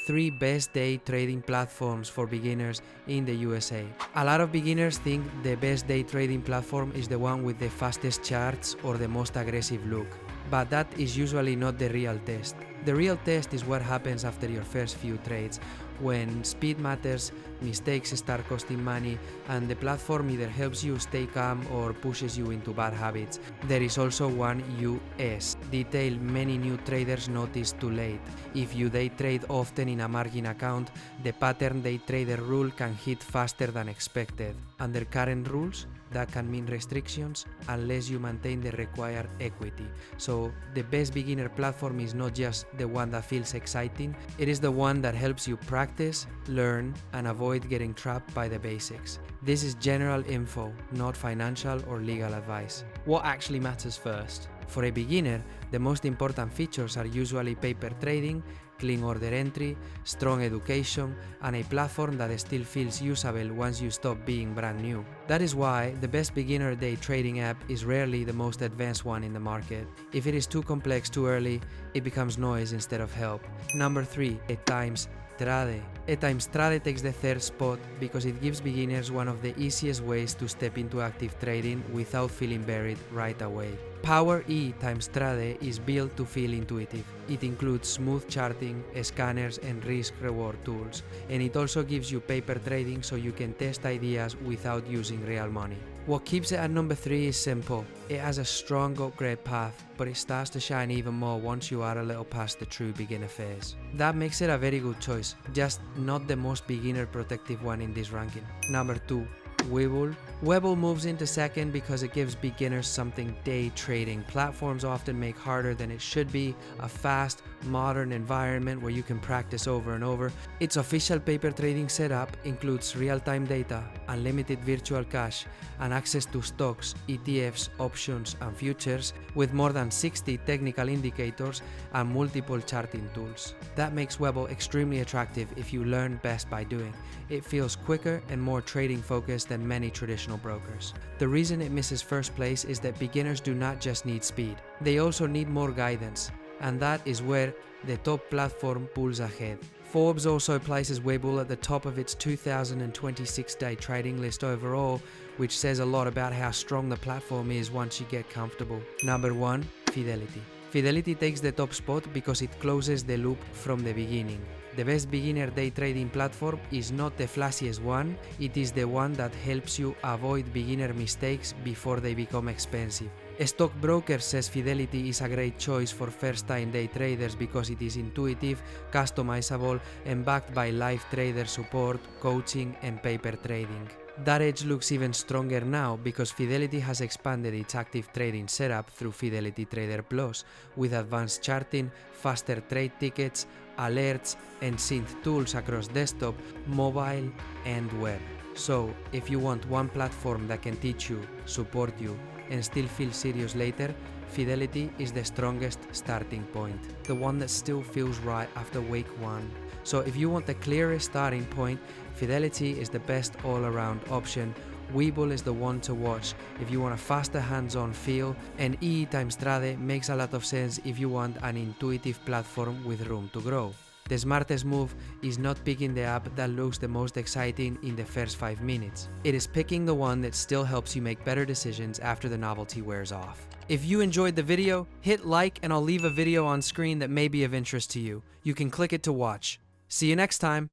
3 best day trading platforms for beginners in the USA. A lot of beginners think the best day trading platform is the one with the fastest charts or the most aggressive look, but that is usually not the real test. The real test is what happens after your first few trades, when speed matters, mistakes start costing money, and the platform either helps you stay calm or pushes you into bad habits. There is also one US detail many new traders notice too late. If you day trade often in a margin account, the pattern day trader rule can hit faster than expected. Under current rules, that can mean restrictions unless you maintain the required equity. So the best beginner platform is not just the one that feels exciting, it is the one that helps you practice, learn, and avoid getting trapped by the basics. This is general info, not financial or legal advice. What actually matters first? For a beginner, the most important features are usually paper trading, clean order entry, strong education, and a platform that still feels usable once you stop being brand new. That is why the best beginner day trading app is rarely the most advanced one in the market. If it is too complex too early, it becomes noise instead of help. Number 3, eTimestrade. eTimestrade takes the third spot because it gives beginners one of the easiest ways to step into active trading without feeling buried right away. Power eTimestrade is built to feel intuitive. It includes smooth charting, scanners, and risk-reward tools, and it also gives you paper trading so you can test ideas without using real money. What keeps it at number 3 is simple. It has a strong upgrade path, but it starts to shine even more once you are a little past the true beginner phase. That makes it a very good choice, just not the most beginner protective one in this ranking. Number 2. Webull. Webull moves into second because it gives beginners something day trading. Platforms often make harder than it should be, a fast, modern environment where you can practice over and over. Its official paper trading setup includes real-time data, unlimited virtual cash, and access to stocks, ETFs, options, and futures with more than 60 technical indicators and multiple charting tools. That makes Webull extremely attractive if you learn best by doing. It feels quicker and more trading focused than many traditional brokers. The reason it misses first place is that beginners do not just need speed, they also need more guidance, and that is where the top platform pulls ahead. Forbes also places Webull at the top of its 2026 day trading list overall, which says a lot about how strong the platform is once you get comfortable. Number 1, Fidelity. Fidelity takes the top spot because it closes the loop from the beginning. The best beginner day trading platform is not the flashiest one, it is the one that helps you avoid beginner mistakes before they become expensive. A stockbroker says Fidelity is a great choice for first-time day traders because it is intuitive, customizable, and backed by live trader support, coaching, and paper trading. That edge looks even stronger now because Fidelity has expanded its active trading setup through Fidelity Trader Plus with advanced charting, faster trade tickets, alerts, and synth tools across desktop, mobile, and web. So, if you want one platform that can teach you, support you, and still feel serious later, Fidelity is the strongest starting point, the one that still feels right after week 1. So if you want the clearest starting point, Fidelity is the best all-around option. Webull is the one to watch if you want a faster hands-on feel, and eTimestrade makes a lot of sense if you want an intuitive platform with room to grow. The smartest move is not picking the app that looks the most exciting in the first 5 minutes. It is picking the one that still helps you make better decisions after the novelty wears off. If you enjoyed the video, hit like and I'll leave a video on screen that may be of interest to you. You can click it to watch. See you next time.